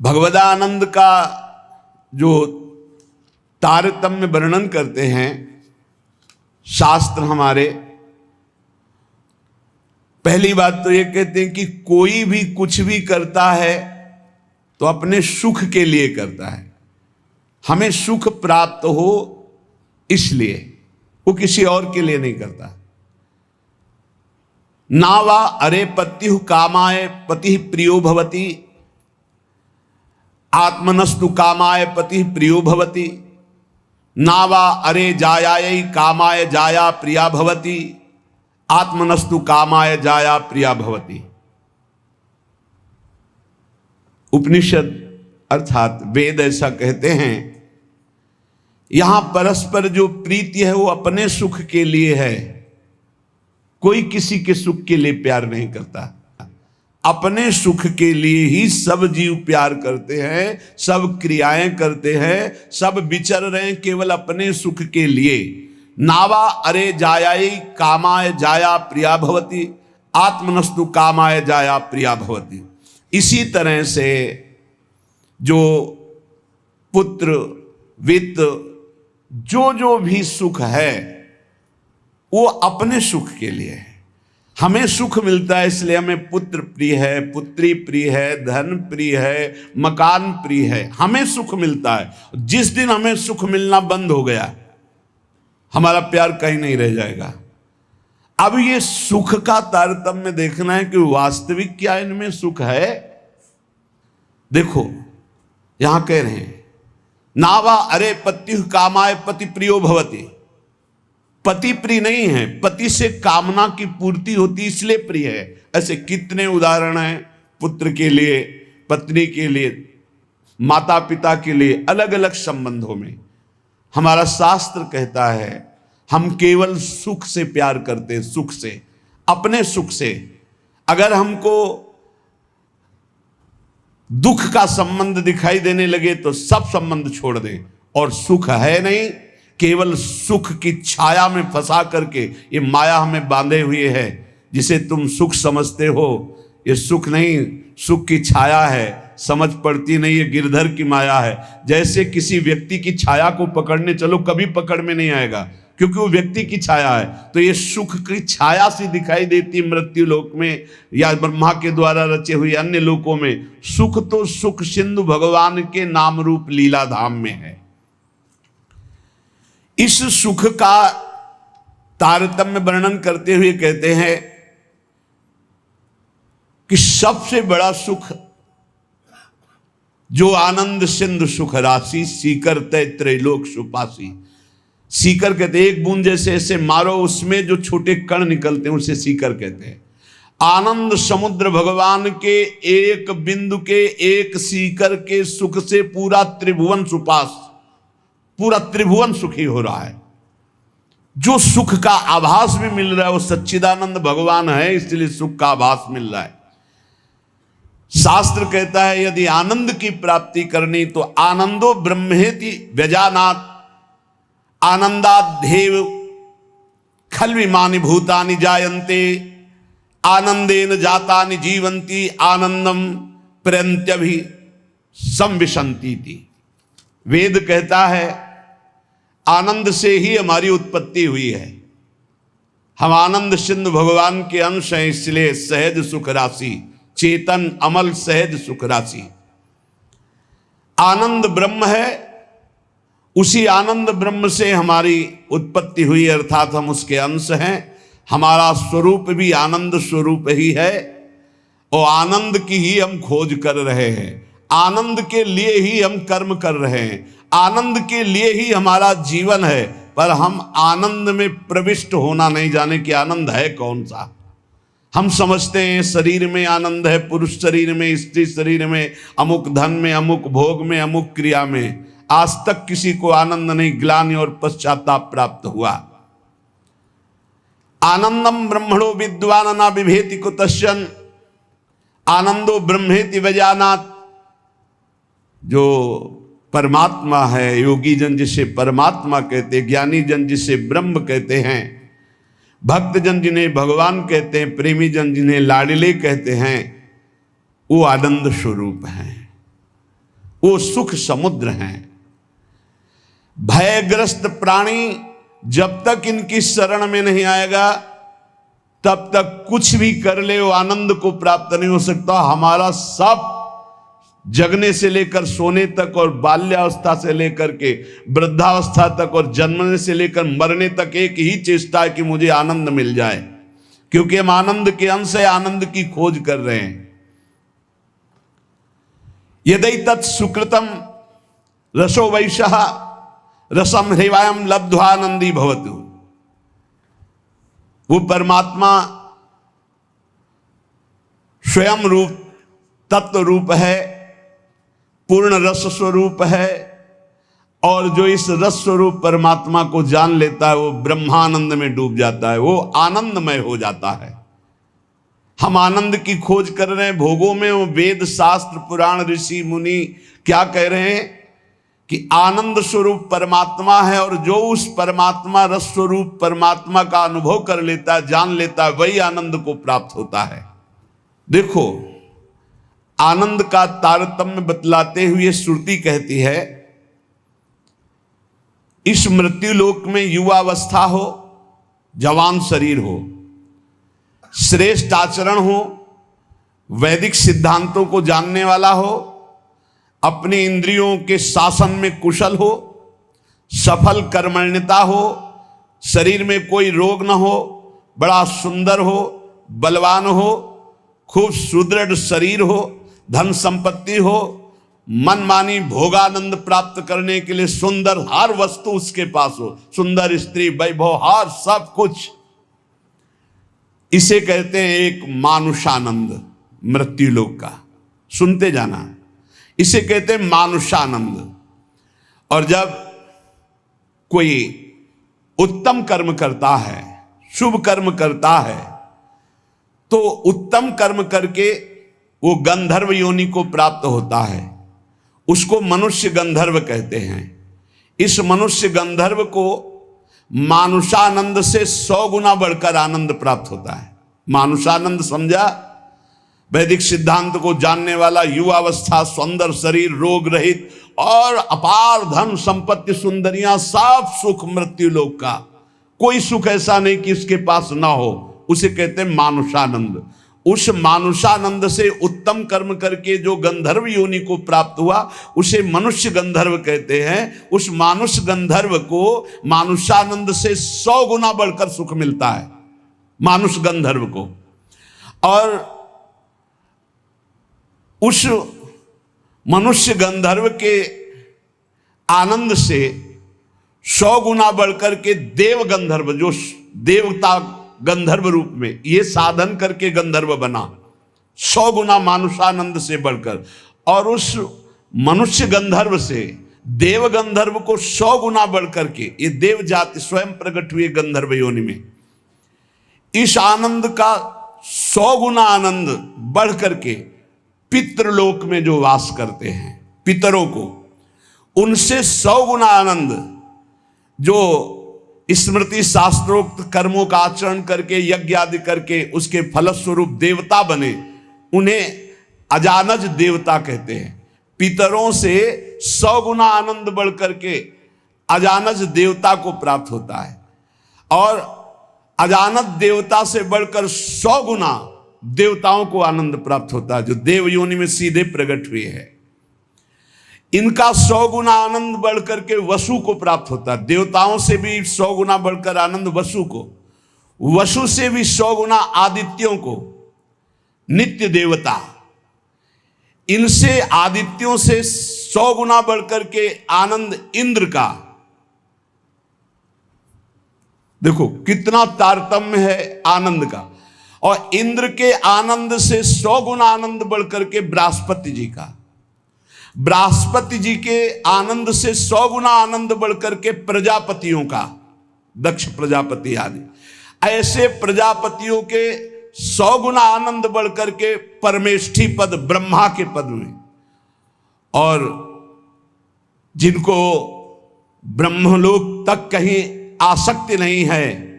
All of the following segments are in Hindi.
भगवदानंद का जो तारतम्य वर्णन करते हैं शास्त्र हमारे, पहली बात तो ये कहते हैं कि कोई भी कुछ भी करता है तो अपने सुख के लिए करता है, हमें सुख प्राप्त हो इसलिए, वो किसी और के लिए नहीं करता। नावा अरे पत्यु कामाय पति प्रियो भवति, आत्मनस्तु कामाय पति प्रियो भवति, नावा अरे जायायै कामाय जाया प्रिया भवति, आत्मनस्तु कामाय जाया प्रिया भवति। उपनिषद अर्थात वेद ऐसा कहते हैं, यहां परस्पर जो प्रीति है वो अपने सुख के लिए है, कोई किसी के सुख के लिए प्यार नहीं करता। अपने सुख के लिए ही सब जीव प्यार करते हैं, सब क्रियाएं करते हैं, सब विचर रहे हैं केवल अपने सुख के लिए। नावा अरे जायायै कामाय जाया प्रिया भवति, आत्मनस्तु कामाय जाया प्रिया भवति। इसी तरह से जो पुत्र वित्त जो भी सुख है वो अपने सुख के लिए है। हमें सुख मिलता है इसलिए हमें पुत्र प्रिय है, पुत्री प्रिय है, धन प्रिय है, मकान प्रिय है, हमें सुख मिलता है। जिस दिन हमें सुख मिलना बंद हो गया हमारा प्यार कहीं नहीं रह जाएगा। अब ये सुख का तारतम्य देखना है कि वास्तविक क्या इनमें सुख है। देखो यहां कह रहे हैं नावा अरे पत्यु कामाय पति प्रियो भवति, पति प्रिय नहीं है, पति से कामना की पूर्ति होती इसलिए प्रिय है। ऐसे कितने उदाहरण हैं, पुत्र के लिए, पत्नी के लिए, माता पिता के लिए, अलग अलग संबंधों में। हमारा शास्त्र कहता है हम केवल सुख से प्यार करते हैं, सुख से, अपने सुख से। अगर हमको दुख का संबंध दिखाई देने लगे तो सब संबंध छोड़ दें, और सुख है नहीं, केवल सुख की छाया में फंसा करके ये माया हमें बांधे हुए है। जिसे तुम सुख समझते हो ये सुख नहीं, सुख की छाया है, समझ पड़ती नहीं, ये गिरधर की माया है। जैसे किसी व्यक्ति की छाया को पकड़ने चलो कभी पकड़ में नहीं आएगा, क्योंकि वो व्यक्ति की छाया है। तो ये सुख की छाया सी दिखाई देती मृत्यु लोक में या ब्रह्मा के द्वारा रचे हुए अन्य लोकों में। सुख तो सुख सिंधु भगवान के नाम रूप लीला धाम में है। इस सुख का तारतम्य वर्णन करते हुए कहते हैं कि सबसे बड़ा सुख जो आनंद सिंधु सुख राशि, सीकर तय त्रैलोक सुपासी। सीकर कहते हैं एक बूंद जैसे ऐसे मारो उसमें जो छोटे कण निकलते हैं उसे सीकर कहते हैं। आनंद समुद्र भगवान के एक बिंदु के, एक सीकर के सुख से पूरा त्रिभुवन सुपास, पूरा त्रिभुवन सुखी हो रहा है। जो सुख का आभास भी मिल रहा है वो सच्चिदानंद भगवान है, इसलिए सुख का आभास मिल रहा है। शास्त्र कहता है यदि आनंद की प्राप्ति करनी तो आनंदो ब्रह्मेति व्यजानात्, आनंदाद्धेव खल्विमानि भूतानि जायन्ते, आनंदेन जातानि जीवन्ति, आनंदम प्रयन्त्यभि संविशन्ति। वेद कहता है आनंद से ही हमारी उत्पत्ति हुई है। हम आनंद सिंधु भगवान के अंश हैं, इसलिए सहज सुख राशि, चेतन अमल सहज सुख राशि। आनंद ब्रह्म है, उसी आनंद ब्रह्म से हमारी उत्पत्ति हुई, अर्थात हम उसके अंश हैं। हमारा स्वरूप भी आनंद स्वरूप ही है और आनंद की ही हम खोज कर रहे हैं। आनंद के लिए ही हम कर्म कर रहे हैं, आनंद के लिए ही हमारा जीवन है। पर हम आनंद में प्रविष्ट होना नहीं जाने कि आनंद है कौन सा। हम समझते हैं शरीर में आनंद है, पुरुष शरीर में, स्त्री शरीर में, अमुक धन में, अमुक भोग में, अमुक क्रिया में। आज तक किसी को आनंद नहीं, ग्लानि और पश्चाताप प्राप्त हुआ। आनंदम ब्रह्मणो विद्वान न बिभेति कुतश्चन, आनंदो ब्रह्मेति वजानात्। जो परमात्मा है, योगी जन जिसे परमात्मा कहते हैं, ज्ञानी जन जिसे ब्रह्म कहते हैं, भक्त जन जिन्हें भगवान कहते हैं, प्रेमी जन जिन्हें लाडले कहते हैं, वो आनंद स्वरूप हैं। वो सुख समुद्र हैं। भयग्रस्त प्राणी जब तक इनकी शरण में नहीं आएगा तब तक कुछ भी कर ले वो आनंद को प्राप्त नहीं हो सकता। हमारा सब जगने से लेकर सोने तक और बाल्यावस्था से लेकर के वृद्धावस्था तक और जन्मने से लेकर मरने तक एक ही चेष्टा है कि मुझे आनंद मिल जाए, क्योंकि हम आनंद के अंश है, आनंद की खोज कर रहे हैं। यदि तत् सुकृतम रसो वैशः रसम हृवायम लब्ध्वानंदी भवतु। वो परमात्मा स्वयं रूप तत्व रूप है, पूर्ण रस स्वरूप है, और जो इस रस स्वरूप परमात्मा को जान लेता है वो ब्रह्मानंद में डूब जाता है, वो आनंदमय हो जाता है। हम आनंद की खोज कर रहे हैं भोगों में, वो वेद शास्त्र पुराण ऋषि मुनि क्या कह रहे हैं कि आनंद स्वरूप परमात्मा है, और जो उस परमात्मा रस स्वरूप परमात्मा का अनुभव कर लेता है, जान लेता है, वही आनंद को प्राप्त होता है। देखो, आनंद का तारतम्य बतलाते हुए श्रुति कहती है, इस मृत्यु लोक में युवावस्था हो, जवान शरीर हो, श्रेष्ठ आचरण हो, वैदिक सिद्धांतों को जानने वाला हो, अपने इंद्रियों के शासन में कुशल हो, सफल कर्मण्यता हो, शरीर में कोई रोग न हो, बड़ा सुंदर हो, बलवान हो, खूब सुदृढ़ शरीर हो, धन संपत्ति हो, मनमानी भोगानंद प्राप्त करने के लिए सुंदर हर वस्तु उसके पास हो, सुंदर स्त्री, वैभव, हर सब कुछ। इसे कहते हैं एक मानुषानंद मृत्यु लोक का। सुनते जाना, इसे कहते हैं मानुषानंद। और जब कोई उत्तम कर्म करता है, शुभ कर्म करता है, तो उत्तम कर्म करके वो गंधर्व योनि को प्राप्त होता है, उसको मनुष्य गंधर्व कहते हैं। इस मनुष्य गंधर्व को मानुषानंद से 100 गुना बढ़कर आनंद प्राप्त होता है। मानुषानंद समझा? वैदिक सिद्धांत को जानने वाला, युवावस्था, सुंदर शरीर, रोग रहित और अपार धन संपत्ति, सुंदरियां, सब सुख मृत्यु लोक का। कोई सुख ऐसा नहीं कि इसके पास ना हो, उसे कहते हैं मानुषानंद। उस मानुषानंद से उत्तम कर्म करके जो गंधर्व योनि को प्राप्त हुआ उसे मनुष्य गंधर्व कहते हैं। उस मानुष गंधर्व को मानुषानंद से 100 गुना बढ़कर सुख मिलता है, मानुष गंधर्व को। और उस मनुष्य गंधर्व के आनंद से 100 गुना बढ़कर के देव गंधर्व, जो देवता गंधर्व रूप में ये साधन करके गंधर्व बना, 100 गुना मानुषानंद से बढ़कर। और उस मनुष्य गंधर्व से देव गंधर्व को 100 गुना बढ़कर के ये देव जाति स्वयं प्रकट हुए गंधर्व योनि में। इस आनंद का 100 गुना आनंद बढ़ करके पितृलोक में जो वास करते हैं, पितरों को, उनसे 100 गुना आनंद जो स्मृति शास्त्रोक्त कर्मों का आचरण करके, यज्ञ आदि करके उसके फलस्वरूप देवता बने, उन्हें अजानज देवता कहते हैं। पितरों से 100 गुना आनंद बढ़ करके अजानज देवता को प्राप्त होता है। और अजानज देवता से बढ़कर 100 गुना देवताओं को आनंद प्राप्त होता है, जो देव योनि में सीधे प्रकट हुए हैं। इनका 100 गुना आनंद बढ़ करके वसु को प्राप्त होता है। देवताओं से भी 100 गुना बढ़कर आनंद वसु को, वसु से भी 100 गुना आदित्यों को, नित्य देवता। इनसे आदित्यों से 100 गुना बढ़कर के आनंद इंद्र का। देखो कितना तारतम्य है आनंद का। और इंद्र के आनंद से 100 गुना आनंद बढ़कर के बृहस्पति जी का। बृहस्पति जी के आनंद से 100 गुना आनंद बढ़कर के प्रजापतियों का, दक्ष प्रजापति आदि। ऐसे प्रजापतियों के 100 गुना आनंद बढ़कर के परमेष्ठी पद, ब्रह्मा के पद में। और जिनको ब्रह्मलोक तक कहीं आसक्ति नहीं है,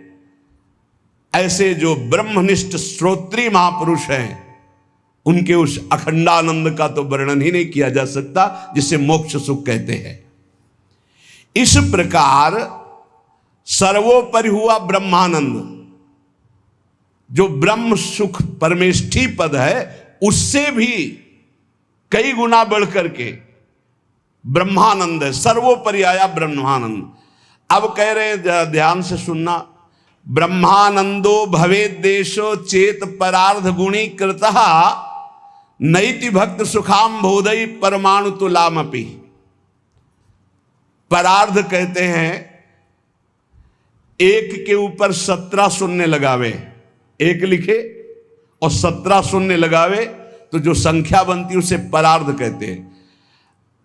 ऐसे जो ब्रह्मनिष्ठ श्रोत्रीय महापुरुष हैं, उनके उस अखंडानंद का तो वर्णन ही नहीं किया जा सकता जिसे मोक्ष सुख कहते हैं। इस प्रकार सर्वोपरि हुआ ब्रह्मानंद, जो ब्रह्म सुख परमेष्ठी पद है, उससे भी कई गुना बढ़ करके ब्रह्मानंद है, सर्वोपरि आया ब्रह्मानंद। अब कह रहे हैं, ध्यान से सुनना, ब्रह्मानंदो भवेद देशो चेत परार्ध गुणी कृतः नैति भक्त सुखाम बोधई परमाणु तुलामपि। परार्ध कहते हैं एक के ऊपर 17 शून्य लगावे, एक लिखे और 17 शून्य लगावे तो जो संख्या बनती है उसे परार्ध कहते हैं।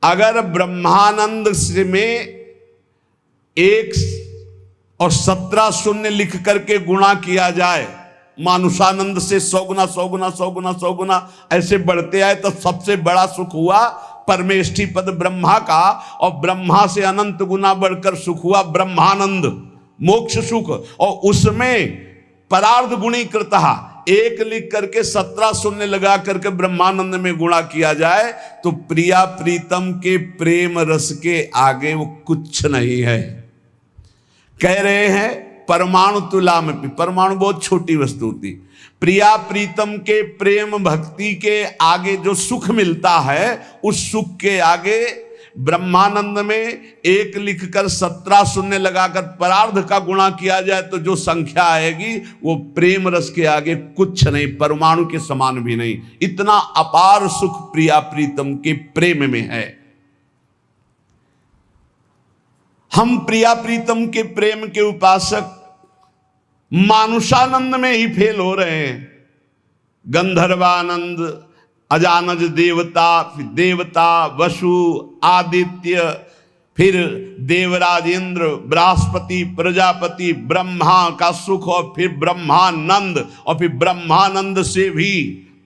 अगर ब्रह्मानंद में 1 और 17 शून्य लिख करके गुणा किया जाए, मानुषानंद से 100 गुना 100 गुना 100 गुना 100 गुना ऐसे बढ़ते आए, तो सबसे बड़ा सुख हुआ परमेष्ठी पद ब्रह्मा का, और ब्रह्मा से अनंत गुना बढ़कर सुख हुआ ब्रह्मानंद, मोक्ष सुख। और उसमें परार्ध गुणी कृतः, 1 लिख करके 17 शून्य लगा करके ब्रह्मानंद में गुणा किया जाए तो प्रिया प्रीतम के प्रेम रस के आगे वो कुछ नहीं है। कह रहे हैं परमाणु तुला में, परमाणु बहुत छोटी वस्तु होती, प्रिया प्रीतम के प्रेम भक्ति के आगे जो सुख मिलता है, उस सुख के आगे ब्रह्मानंद में 1 लिखकर 17 शून्य लगाकर परार्ध का गुणा किया जाए तो जो संख्या आएगी वो प्रेम रस के आगे कुछ नहीं, परमाणु के समान भी नहीं। इतना अपार सुख प्रिया प्रीतम के प्रेम में है। हम प्रिया प्रीतम के प्रेम के उपासक मानुषानंद में ही फेल हो रहे हैं। गंधर्वानंद, अजानज देवता, फिर देवता वसु आदित्य, फिर देवराज इंद्र, बृहस्पति, प्रजापति, ब्रह्मा का सुख, और फिर ब्रह्मानंद, और फिर ब्रह्मानंद से भी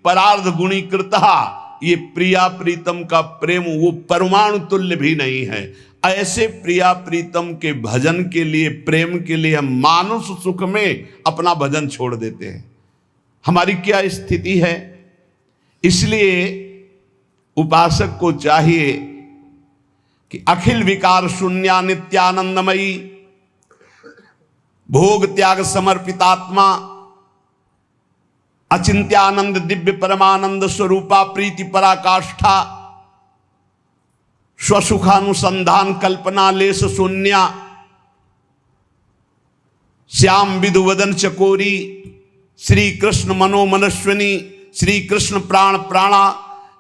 परार्ध गुणीकृता, ये प्रिया प्रीतम का प्रेम वो परमाणु तुल्य भी नहीं है। ऐसे प्रिया प्रीतम के भजन के लिए, प्रेम के लिए हम मानुष सुख में अपना भजन छोड़ देते हैं। हमारी क्या स्थिति है? इसलिए उपासक को चाहिए कि अखिल विकार शून्या नित्यानंदमयी, भोग त्याग समर्पितात्मा, अचिंत्यानंद दिव्य परमानंद स्वरूपा प्रीति पराकाष्ठा, स्वसुखानुसंधान कल्पना लेस शून्या, श्याम विदुवदन चकोरी, श्री कृष्ण मनोमनस्विनी, श्री कृष्ण प्राण प्राणा,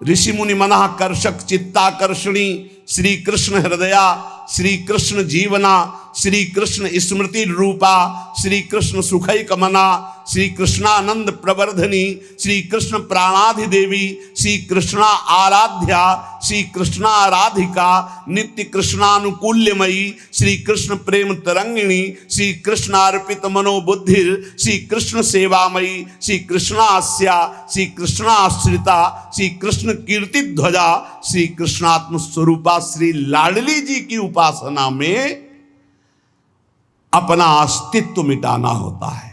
ऋषि मुनि मना कर्षक चित्ताकर्षणी, श्री कृष्ण हृदया, श्री कृष्ण जीवना, श्री कृष्ण स्मृति रूपा, श्री कृष्ण सुखैक मना, श्री कृष्णानंद प्रवर्धनी, श्री कृष्ण प्राणाधिदेवी, श्री कृष्णा आराध्या, श्री कृष्णा आराधिका, नित्य कृष्णानुकूल्यमयी, श्री कृष्ण प्रेम तरंगिणी, श्री कृष्ण अर्पित मनोबुद्धिर, श्री कृष्ण सेवामयी, श्री कृष्णास्या, श्री कृष्णाश्रिता, श्री कृष्ण कीर्ति ध्वजा, श्री कृष्णात्म स्वरूपा श्री लाडली जी की उपासना में अपना अस्तित्व मिटाना होता है।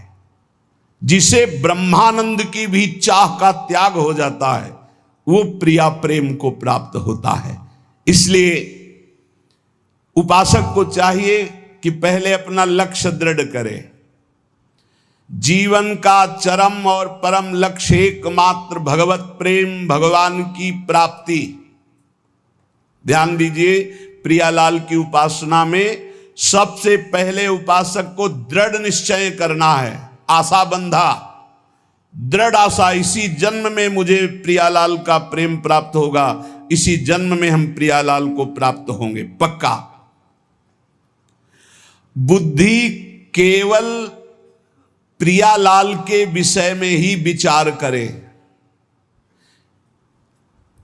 जिसे ब्रह्मानंद की भी चाह का त्याग हो जाता है, वो प्रिया प्रेम को प्राप्त होता है। इसलिए उपासक को चाहिए कि पहले अपना लक्ष्य दृढ़ करे। जीवन का चरम और परम लक्ष्य एकमात्र भगवत प्रेम, भगवान की प्राप्ति। ध्यान दीजिए, प्रियालाल की उपासना में सबसे पहले उपासक को दृढ़ निश्चय करना है, आशा बंधा, दृढ़ आशा, इसी जन्म में मुझे प्रियालाल का प्रेम प्राप्त होगा, इसी जन्म में हम प्रियालाल को प्राप्त होंगे, पक्का। बुद्धि केवल प्रियालाल के विषय में ही विचार करे।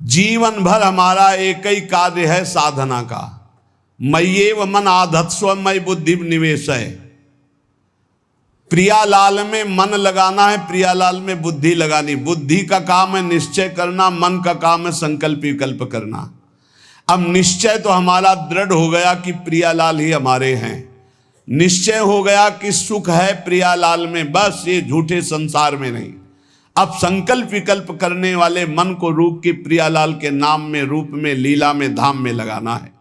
जीवन भर हमारा एक ही कार्य है साधना का, मय्येव मन आधत्स्व मयि बुद्धि निवेश है। प्रियालाल में मन लगाना है, प्रियालाल में बुद्धि लगानी। बुद्धि का काम है निश्चय करना, मन का काम है संकल्प विकल्प करना। अब निश्चय तो हमारा दृढ़ हो गया कि प्रियालाल ही हमारे हैं, निश्चय हो गया कि सुख है प्रियालाल में, बस ये झूठे संसार में नहीं। अब संकल्प विकल्प करने वाले मन को रूप के प्रियालाल के नाम में, रूप में, लीला में, धाम में लगाना है।